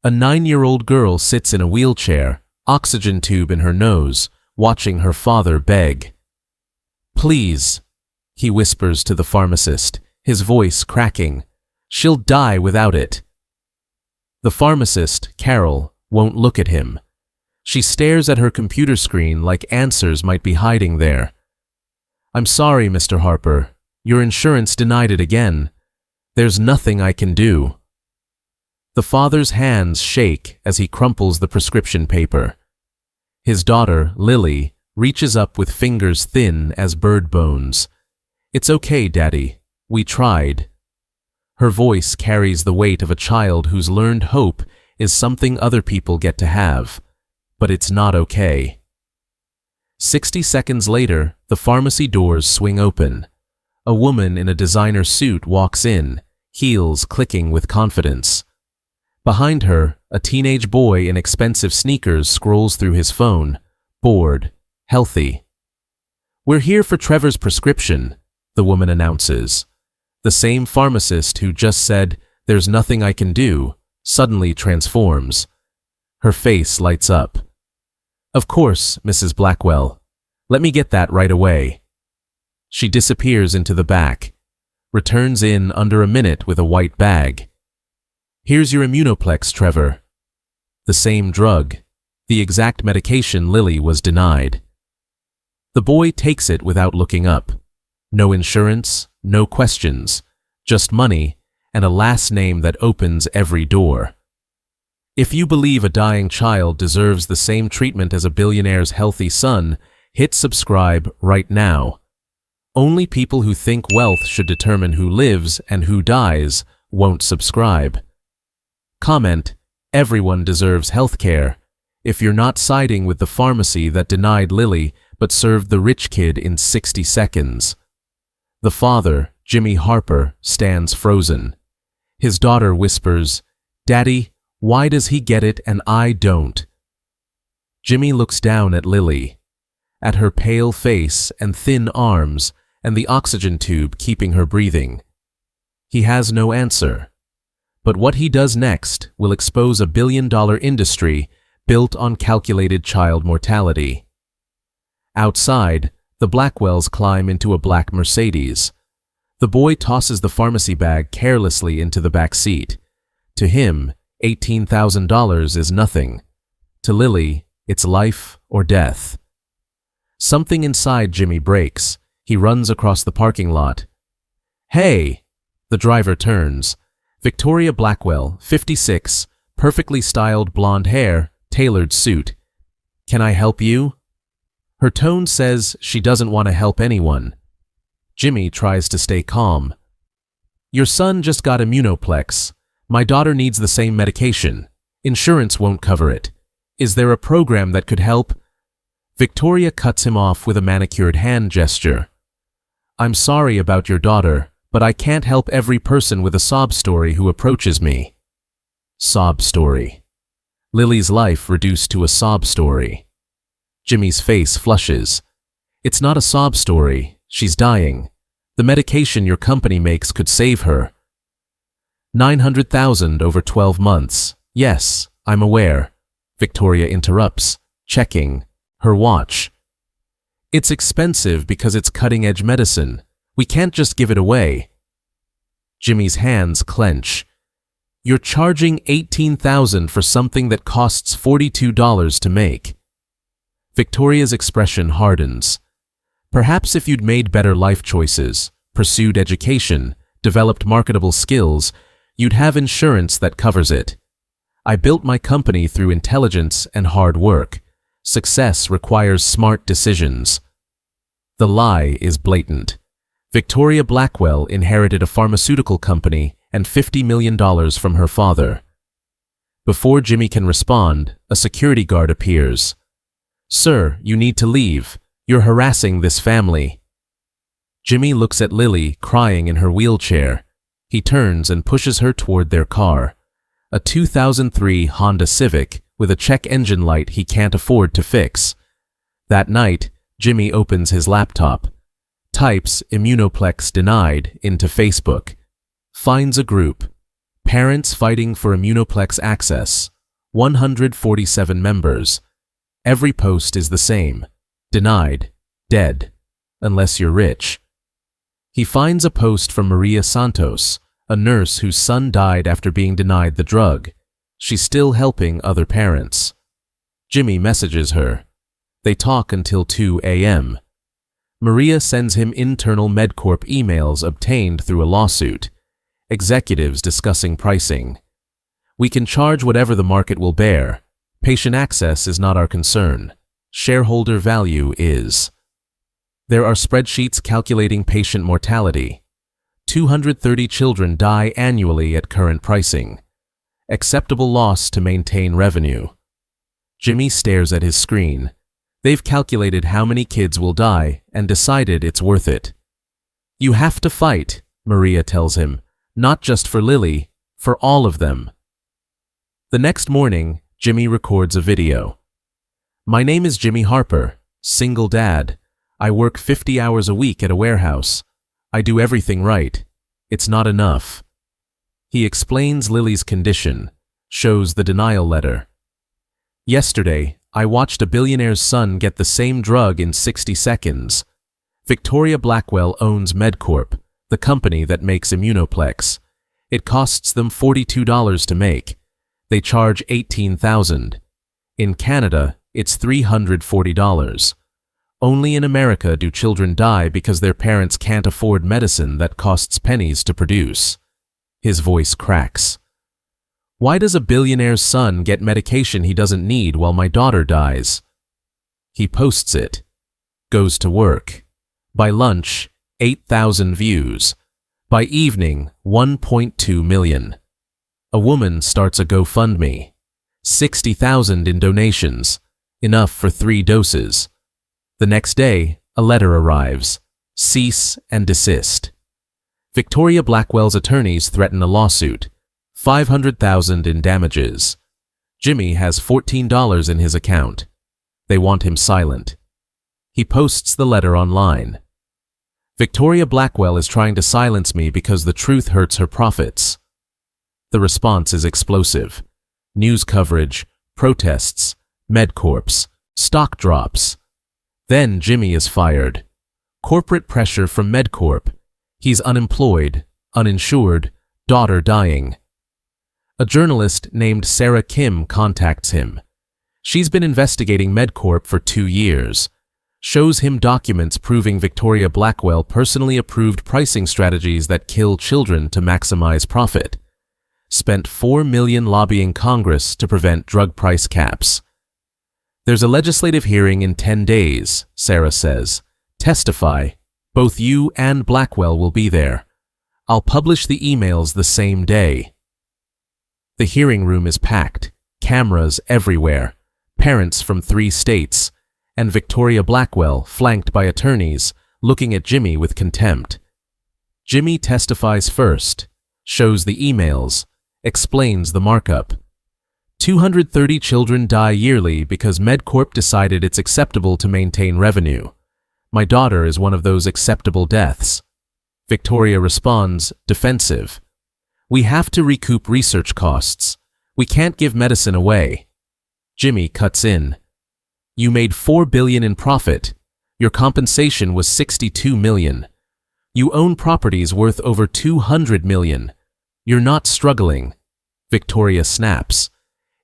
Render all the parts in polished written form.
A 9-year-old girl sits in a wheelchair, oxygen tube in her nose, watching her father beg. "Please," he whispers to the pharmacist, his voice cracking. "She'll die without it." The pharmacist, Carol, won't look at him. She stares at her computer screen like answers might be hiding there. "I'm sorry, Mr. Harper. Your insurance denied it again. There's nothing I can do." The father's hands shake as he crumples the prescription paper. His daughter, Lily, reaches up with fingers thin as bird bones. "It's okay, Daddy. We tried." Her voice carries the weight of a child whose learned hope is something other people get to have, but it's not okay. 60 seconds later, the pharmacy doors swing open. A woman in a designer suit walks in, heels clicking with confidence. Behind her, a teenage boy in expensive sneakers scrolls through his phone, bored, healthy. "We're here for Trevor's prescription," the woman announces. The same pharmacist who just said, "There's nothing I can do," suddenly transforms. Her face lights up. "Of course, Mrs. Blackwell. Let me get that right away." She disappears into the back, returns in under a minute with a white bag. "Here's your Immunoplex, Trevor." The same drug, the exact medication Lily was denied. The boy takes it without looking up. No insurance, no questions, just money and a last name that opens every door. If you believe a dying child deserves the same treatment as a billionaire's healthy son, hit subscribe right now. Only people who think wealth should determine who lives and who dies won't subscribe. Comment, "Everyone deserves health care," if you're not siding with the pharmacy that denied Lily but served the rich kid in 60 seconds. The father, Jimmy Harper, stands frozen. His daughter whispers, "Daddy, why does he get it and I don't?" Jimmy looks down at Lily, at her pale face and thin arms and the oxygen tube keeping her breathing. He has no answer. But what he does next will expose a billion-dollar industry built on calculated child mortality. Outside, the Blackwells climb into a black Mercedes. The boy tosses the pharmacy bag carelessly into the back seat. To him, $18,000 is nothing. To Lily, it's life or death. Something inside Jimmy breaks. He runs across the parking lot. "Hey!" The driver turns. Victoria Blackwell, 56, perfectly styled blonde hair, tailored suit. "Can I help you?" Her tone says she doesn't want to help anyone. Jimmy tries to stay calm. "Your son just got Immunoplex. My daughter needs the same medication. Insurance won't cover it. Is there a program that could help?" Victoria cuts him off with a manicured hand gesture. "I'm sorry about your daughter, but I can't help every person with a sob story who approaches me." Sob story. Lily's life reduced to a sob story. Jimmy's face flushes. "It's not a sob story. She's dying. The medication your company makes could save her." $900,000 over 12 months. "Yes, I'm aware." Victoria interrupts, checking her watch. "It's expensive because it's cutting-edge medicine. We can't just give it away." Jimmy's hands clench. "You're charging $18,000 for something that costs $42 to make." Victoria's expression hardens. "Perhaps if you'd made better life choices, pursued education, developed marketable skills, you'd have insurance that covers it. I built my company through intelligence and hard work. Success requires smart decisions." The lie is blatant. Victoria Blackwell inherited a pharmaceutical company and $50 million from her father. Before Jimmy can respond, a security guard appears. "Sir, you need to leave. You're harassing this family." Jimmy looks at Lily crying in her wheelchair. He turns and pushes her toward their car, a 2003 Honda Civic with a check engine light he can't afford to fix. That night, Jimmy opens his laptop, types Immunoplex denied into Facebook, finds a group, Parents fighting for Immunoplex access. 147 members. Every post is the same. Denied. Dead. Unless you're rich. He finds a post from Maria Santos, a nurse whose son died after being denied the drug. She's still helping other parents. Jimmy messages her. They talk until 2 a.m. Maria sends him internal MedCorp emails obtained through a lawsuit. Executives discussing pricing. We can charge whatever the market will bear. Patient access is not our concern. Shareholder value is. There are spreadsheets calculating patient mortality. 230 children die annually at current pricing. Acceptable loss to maintain revenue. Jimmy stares at his screen. They've calculated how many kids will die and decided it's worth it. You have to fight, Maria tells him, not just for Lily, for all of them. The next morning, Jimmy records a video. My name is Jimmy Harper, single dad. I work 50 hours a week at a warehouse. I do everything right. It's not enough. He explains Lily's condition, shows the denial letter. Yesterday, I watched a billionaire's son get the same drug in 60 seconds. Victoria Blackwell owns MedCorp, the company that makes Immunoplex. It costs them $42 to make. They charge $18,000. In Canada, it's $340. Only in America do children die because their parents can't afford medicine that costs pennies to produce. His voice cracks. Why does a billionaire's son get medication he doesn't need while my daughter dies? He posts it. Goes to work. By lunch, 8,000 views. By evening, 1.2 million. A woman starts a GoFundMe. 60,000 in donations. Enough for 3 doses. The next day, a letter arrives. Cease and desist. Victoria Blackwell's attorneys threaten a lawsuit. $500,000 in damages. Jimmy has $14 in his account. They want him silent. He posts the letter online. Victoria Blackwell is trying to silence me because the truth hurts her profits. The response is explosive. News coverage, protests, MedCorps, stock drops. Then Jimmy is fired. Corporate pressure from MedCorp. He's unemployed, uninsured, daughter dying. A journalist named Sarah Kim contacts him. She's been investigating MedCorp for 2 years. Shows him documents proving Victoria Blackwell personally approved pricing strategies that kill children to maximize profit. Spent $4 million lobbying Congress to prevent drug price caps. There's a legislative hearing in 10 days, Sarah says. Testify. Both you and Blackwell will be there. I'll publish the emails the same day. The hearing room is packed, cameras everywhere, parents from 3 states, and Victoria Blackwell, flanked by attorneys, looking at Jimmy with contempt. Jimmy testifies first, shows the emails, explains the markup. 230 children die yearly because MedCorp decided it's acceptable to maintain revenue. My daughter is one of those acceptable deaths. Victoria responds, defensive. We have to recoup research costs. We can't give medicine away. Jimmy cuts in. You made $4 billion in profit. Your compensation was $62 million. You own properties worth over $200 million. You're not struggling. Victoria snaps.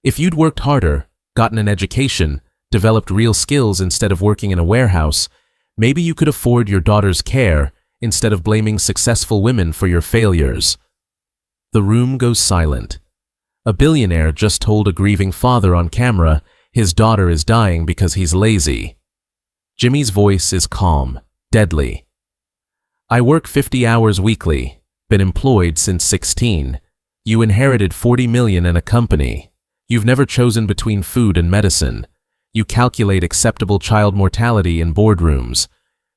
If you'd worked harder, gotten an education, developed real skills instead of working in a warehouse, maybe you could afford your daughter's care instead of blaming successful women for your failures. The room goes silent. A billionaire just told a grieving father on camera his daughter is dying because he's lazy. Jimmy's voice is calm, deadly. I work 50 hours weekly, been employed since 16. You inherited $40 million in a company. You've never chosen between food and medicine. You calculate acceptable child mortality in boardrooms.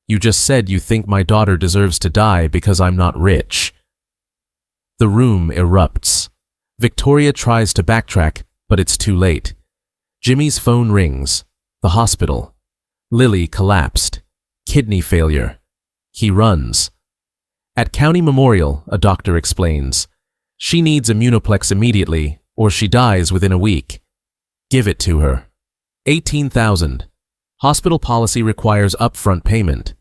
You just said you think my daughter deserves to die because I'm not rich. The room erupts. Victoria tries to backtrack, but it's too late. Jimmy's phone rings. The hospital. Lily collapsed. Kidney failure. He runs. At County Memorial, a doctor explains. She needs Immunoplex immediately, or she dies within a week. Give it to her. 18,000. Hospital policy requires upfront payment.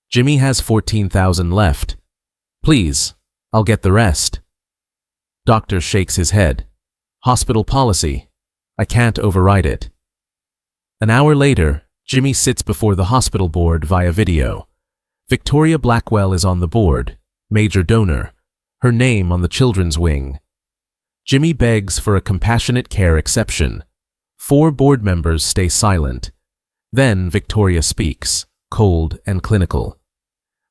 Jimmy has 14,000 left. Please, I'll get the rest. Doctor shakes his head. Hospital policy. I can't override it. An hour later, Jimmy sits before the hospital board via video. Victoria Blackwell is on the board, major donor, her name on the children's wing. Jimmy begs for a compassionate care exception. 4 board members stay silent. Then Victoria speaks, cold and clinical.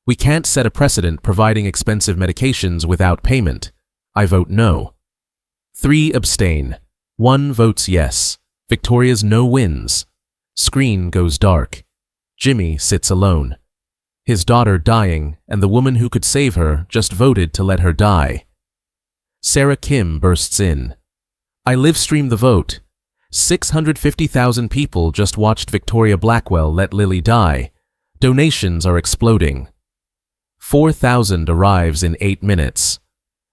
We can't set a precedent providing expensive medications without payment. I vote no. 3 abstain. 1 votes yes. Victoria's no wins. Screen goes dark. Jimmy sits alone. His daughter dying, and the woman who could save her just voted to let her die. Sarah Kim bursts in. I live stream the vote. 650,000 people just watched Victoria Blackwell let Lily die. Donations are exploding. 4,000 arrives in 8 minutes.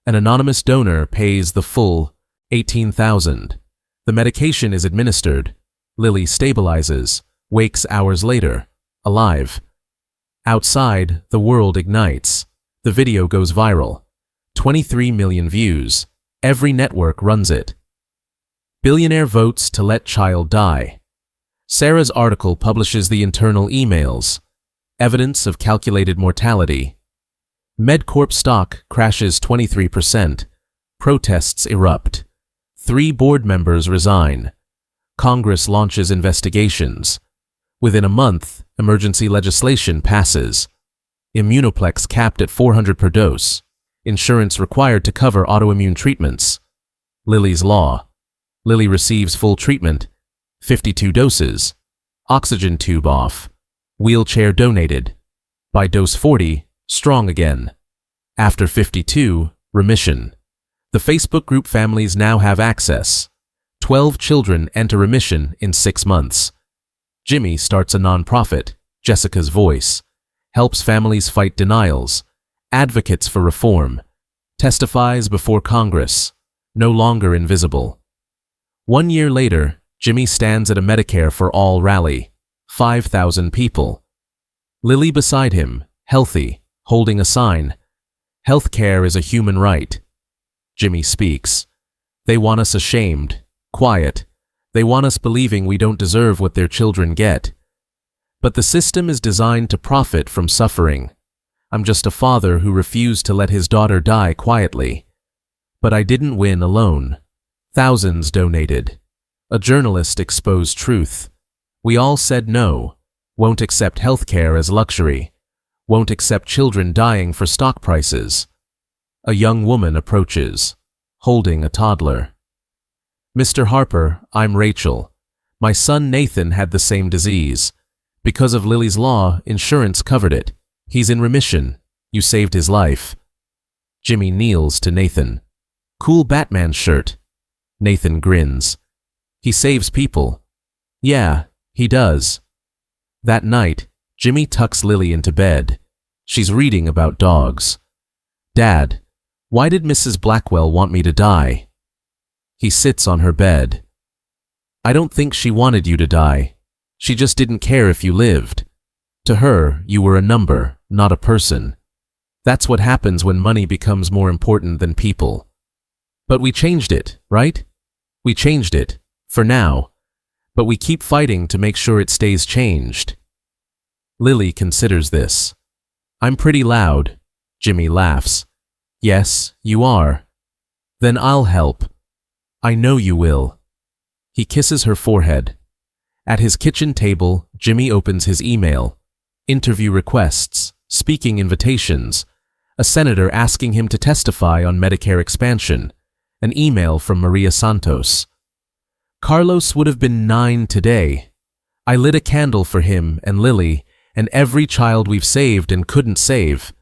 An anonymous donor pays the full 18,000. The medication is administered. Lily stabilizes, wakes hours later, alive. Outside, the world ignites. The video goes viral. 23 million views. Every network runs it. Billionaire votes to let child die. Sarah's article publishes the internal emails. Evidence of calculated mortality. MedCorp stock crashes 23%. Protests erupt. 3 board members resign. Congress launches investigations. Within a month, emergency legislation passes. Immunoplex capped at 400 per dose. Insurance required to cover autoimmune treatments. Lily's law. Lily receives full treatment. 52 doses. Oxygen tube off. Wheelchair donated. By dose 40, strong again. After 52, remission. The Facebook group families now have access. 12 children enter remission in 6 months. Jimmy starts a nonprofit, Jessica's Voice, helps families fight denials, advocates for reform, testifies before Congress, no longer invisible. 1 year later, Jimmy stands at a Medicare for All rally, 5,000 people. Lily beside him, healthy, holding a sign. Healthcare is a human right. Jimmy speaks. They want us ashamed, quiet. They want us believing we don't deserve what their children get. But the system is designed to profit from suffering. I'm just a father who refused to let his daughter die quietly. But I didn't win alone. Thousands donated. A journalist exposed truth. We all said no, won't accept healthcare as luxury, won't accept children dying for stock prices. A young woman approaches, holding a toddler. Mr. Harper, I'm Rachel. My son Nathan had the same disease. Because of Lily's law, insurance covered it. He's in remission. You saved his life. Jimmy kneels to Nathan. Cool Batman shirt. Nathan grins. He saves people. Yeah, he does. That night, Jimmy tucks Lily into bed. She's reading about dogs. Dad, why did Mrs. Blackwell want me to die? He sits on her bed. I don't think she wanted you to die. She just didn't care if you lived. To her, you were a number, not a person. That's what happens when money becomes more important than people. But we changed it, right? We changed it, for now. But we keep fighting to make sure it stays changed. Lily considers this. I'm pretty loud. Jimmy laughs. Yes, you are. Then I'll help. I know you will. He kisses her forehead. At his kitchen table, Jimmy opens his email. Interview requests, speaking invitations, a senator asking him to testify on Medicare expansion, an email from Maria Santos. Carlos would have been 9 today. I lit a candle for him and Lily and every child we've saved and couldn't save.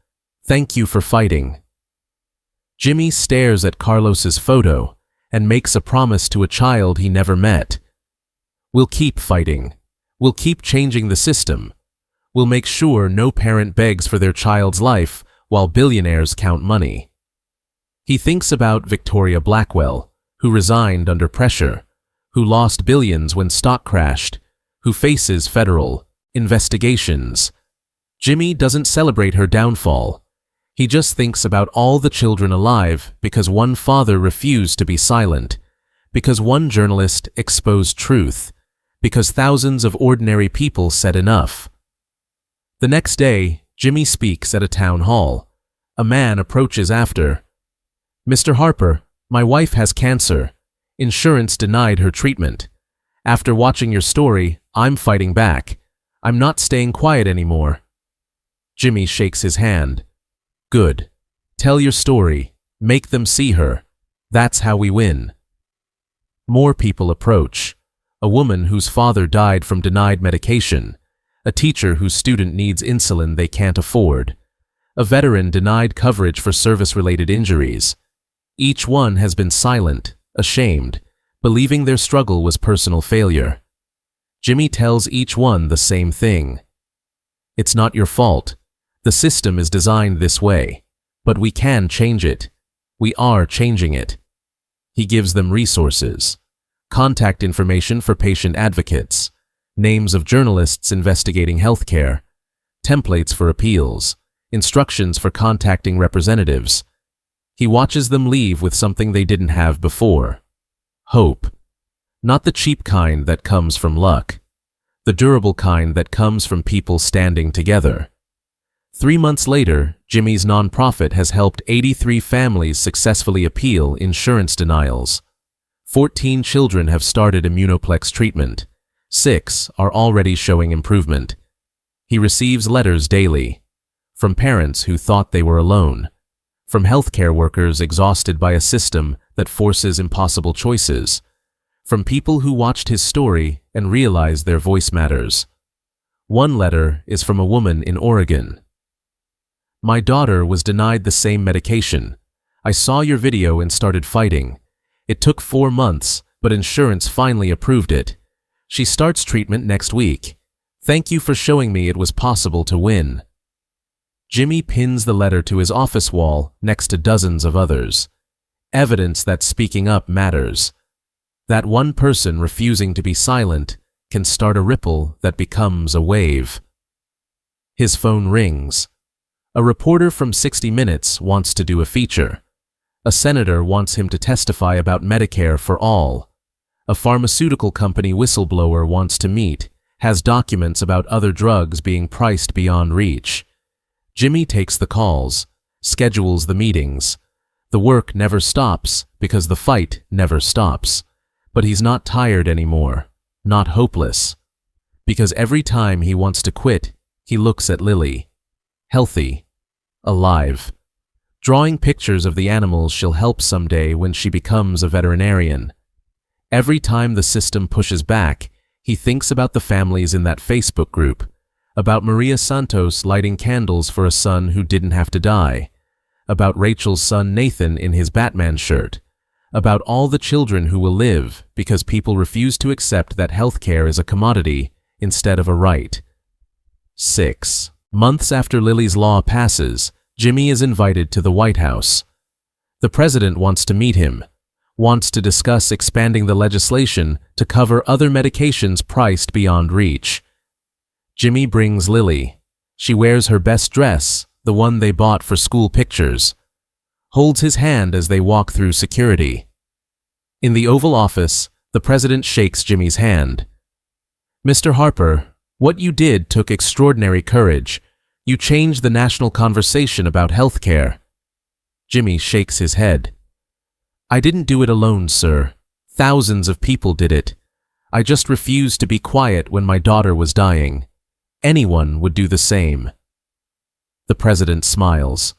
Thank you for fighting. Jimmy stares at Carlos's photo and makes a promise to a child he never met. We'll keep fighting. We'll keep changing the system. We'll make sure no parent begs for their child's life while billionaires count money. He thinks about Victoria Blackwell, who resigned under pressure, who lost billions when stock crashed, who faces federal investigations. Jimmy doesn't celebrate her downfall. He just thinks about all the children alive because one father refused to be silent, because one journalist exposed truth, because thousands of ordinary people said enough. The next day, Jimmy speaks at a town hall. A man approaches after. "Mr. Harper, my wife has cancer. Insurance denied her treatment. After watching your story, I'm fighting back. I'm not staying quiet anymore." Jimmy shakes his hand. "Good. Tell your story. Make them see her. That's how we win." More people approach. A woman whose father died from denied medication. A teacher whose student needs insulin they can't afford. A veteran denied coverage for service-related injuries. Each one has been silent, ashamed, believing their struggle was personal failure. Jimmy tells each one the same thing. "It's not your fault. The system is designed this way, but we can change it. We are changing it." He gives them resources, contact information for patient advocates, names of journalists investigating healthcare, templates for appeals, instructions for contacting representatives. He watches them leave with something they didn't have before. Hope. Not the cheap kind that comes from luck. The durable kind that comes from people standing together. 3 months later, Jimmy's nonprofit has helped 83 families successfully appeal insurance denials. 14 children have started immunoplex treatment. 6 are already showing improvement. He receives letters daily. From parents who thought they were alone. From healthcare workers exhausted by a system that forces impossible choices. From people who watched his story and realized their voice matters. One letter is from a woman in Oregon. "My daughter was denied the same medication. I saw your video and started fighting. It took 4 months, but insurance finally approved it. She starts treatment next week. Thank you for showing me it was possible to win." Jimmy pins the letter to his office wall next to dozens of others. Evidence that speaking up matters. That one person refusing to be silent can start a ripple that becomes a wave. His phone rings. A reporter from 60 Minutes wants to do a feature. A senator wants him to testify about Medicare for all. A pharmaceutical company whistleblower wants to meet, has documents about other drugs being priced beyond reach. Jimmy takes the calls, schedules the meetings. The work never stops because the fight never stops. But he's not tired anymore, not hopeless. Because every time he wants to quit, he looks at Lily. Healthy. Alive. Drawing pictures of the animals she'll help someday when she becomes a veterinarian. Every time the system pushes back, he thinks about the families in that Facebook group, about Maria Santos lighting candles for a son who didn't have to die, about Rachel's son Nathan in his Batman shirt, about all the children who will live because people refuse to accept that healthcare is a commodity instead of a right. 6 months after Lily's law passes, Jimmy is invited to the White House. The president wants to meet him, wants to discuss expanding the legislation to cover other medications priced beyond reach. Jimmy brings Lily. She wears her best dress, the one they bought for school pictures. Holds his hand as they walk through security. In the Oval Office, the president shakes Jimmy's hand. "Mr. Harper, what you did took extraordinary courage. You changed the national conversation about healthcare." Jimmy shakes his head. "I didn't do it alone, sir. Thousands of people did it. I just refused to be quiet when my daughter was dying. Anyone would do the same." The president smiles.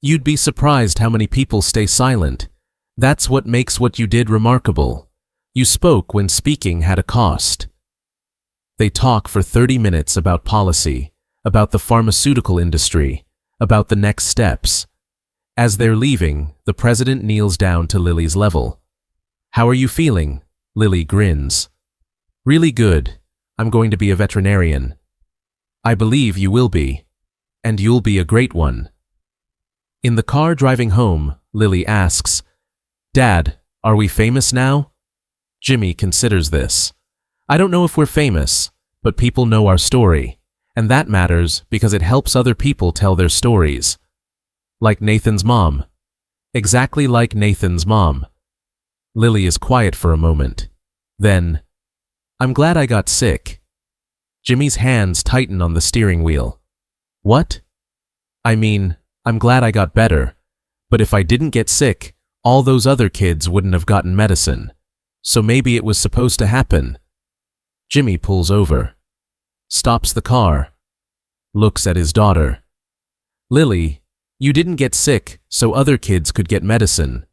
"You'd be surprised how many people stay silent. That's what makes what you did remarkable. You spoke when speaking had a cost." They talk for 30 minutes about policy, about the pharmaceutical industry, about the next steps. As they're leaving, the president kneels down to Lily's level. "How are you feeling?" Lily grins. "Really good. I'm going to be a veterinarian." "I believe you will be. And you'll be a great one." In the car driving home, Lily asks, "Dad, are we famous now?" Jimmy considers this. "I don't know if we're famous, but people know our story, and that matters because it helps other people tell their stories." Like Nathan's mom. Exactly like Nathan's mom. Lily is quiet for a moment. Then, "I'm glad I got sick." Jimmy's hands tighten on the steering wheel. "What?" "I mean, I'm glad I got better, but if I didn't get sick, all those other kids wouldn't have gotten medicine. So maybe it was supposed to happen." Jimmy pulls over, stops the car, looks at his daughter. "Lily, you didn't get sick so other kids could get medicine.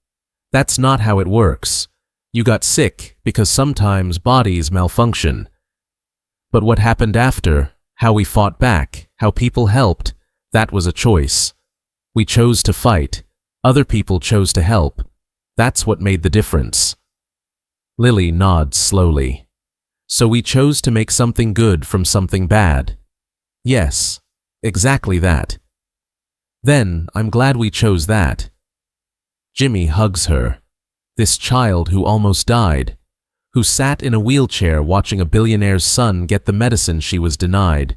That's not how it works. You got sick because sometimes bodies malfunction. But what happened after, how we fought back, how people helped, that was a choice. We chose to fight. Other people chose to help. That's what made the difference." Lily nods slowly. "So we chose to make something good from something bad." "Yes, exactly that." "Then I'm glad we chose that." Jimmy hugs her. This child who almost died, who sat in a wheelchair watching a billionaire's son get the medicine she was denied,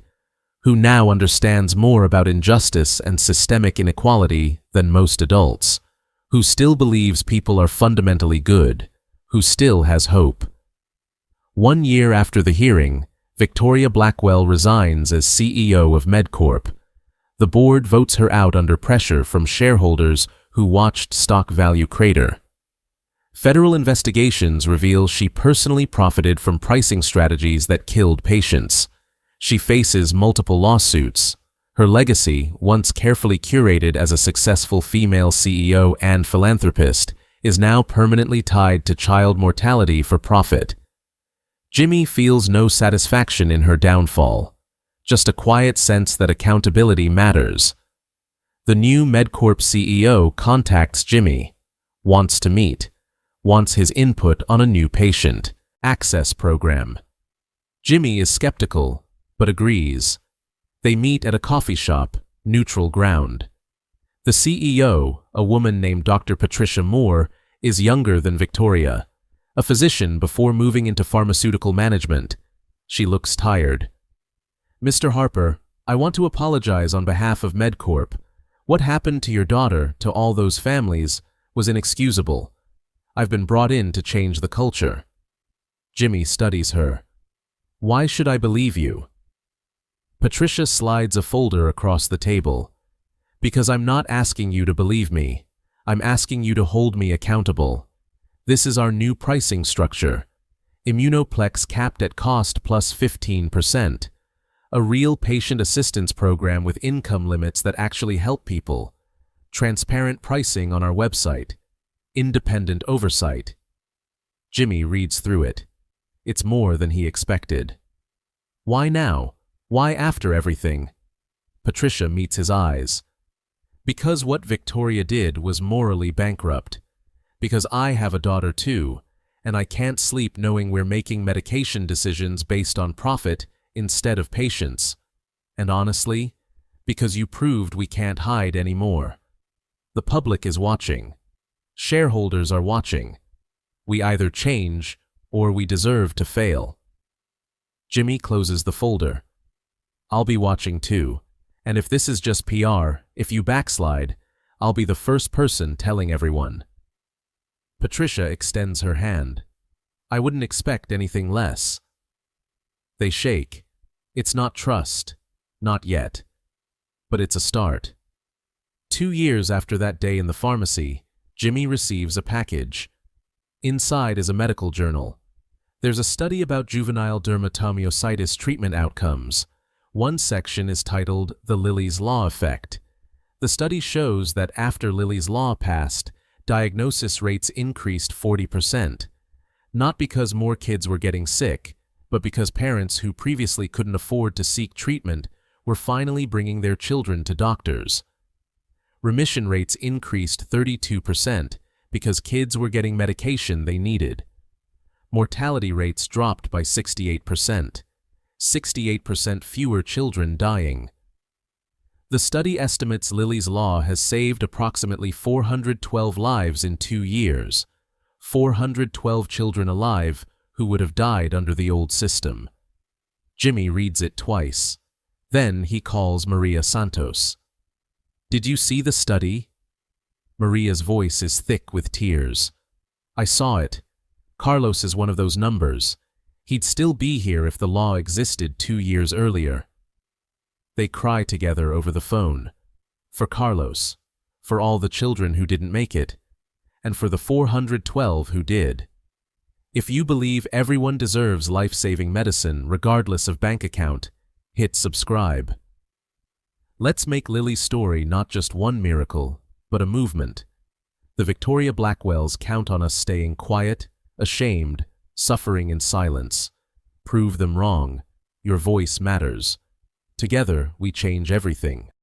who now understands more about injustice and systemic inequality than most adults, who still believes people are fundamentally good, who still has hope. 1 year after the hearing, Victoria Blackwell resigns as CEO of MedCorp. The board votes her out under pressure from shareholders who watched stock value crater. Federal investigations reveal she personally profited from pricing strategies that killed patients. She faces multiple lawsuits. Her legacy, once carefully curated as a successful female CEO and philanthropist, is now permanently tied to child mortality for profit. Jimmy feels no satisfaction in her downfall, just a quiet sense that accountability matters. The new MedCorp CEO contacts Jimmy, wants to meet, wants his input on a new patient access program. Jimmy is skeptical, but agrees. They meet at a coffee shop, neutral ground. The CEO, a woman named Dr. Patricia Moore, is younger than Victoria, a physician before moving into pharmaceutical management. She looks tired. "Mr. Harper, I want to apologize on behalf of MedCorp. What happened to your daughter, to all those families, was inexcusable. I've been brought in to change the culture." Jimmy studies her. "Why should I believe you?" Patricia slides a folder across the table. "Because I'm not asking you to believe me. I'm asking you to hold me accountable. This is our new pricing structure. Immunoplex capped at cost plus 15%. A real patient assistance program with income limits that actually help people. Transparent pricing on our website. Independent oversight." Jimmy reads through it. It's more than he expected. "Why now? Why after everything?" Patricia meets his eyes. "Because what Victoria did was morally bankrupt. Because I have a daughter too, and I can't sleep knowing we're making medication decisions based on profit instead of patients. And honestly, because you proved we can't hide anymore. The public is watching. Shareholders are watching. We either change or we deserve to fail." Jimmy closes the folder. "I'll be watching too, and if this is just PR, if you backslide, I'll be the first person telling everyone." Patricia extends her hand. "I wouldn't expect anything less." They shake. It's not trust, not yet, but it's a start. 2 years after that day in the pharmacy, Jimmy receives a package. Inside is a medical journal. There's a study about juvenile dermatomyositis treatment outcomes. One section is titled The Lily's Law Effect. The study shows that after Lily's Law passed, diagnosis rates increased 40%. Not because more kids were getting sick, but because parents who previously couldn't afford to seek treatment were finally bringing their children to doctors. Remission rates increased 32% because kids were getting medication they needed. Mortality rates dropped by 68%. 68% fewer children dying. The study estimates Lily's law has saved approximately 412 lives in 2 years, 412 children alive who would have died under the old system. Jimmy reads it twice. Then he calls Maria Santos. "Did you see the study?" Maria's voice is thick with tears. "I saw it. Carlos is one of those numbers. He'd still be here if the law existed 2 years earlier." They cry together over the phone. For Carlos, for all the children who didn't make it, and for the 412 who did. If you believe everyone deserves life-saving medicine regardless of bank account, hit subscribe. Let's make Lily's story not just one miracle, but a movement. The Victoria Blackwells count on us staying quiet, ashamed, suffering in silence. Prove them wrong. Your voice matters. Together, we change everything.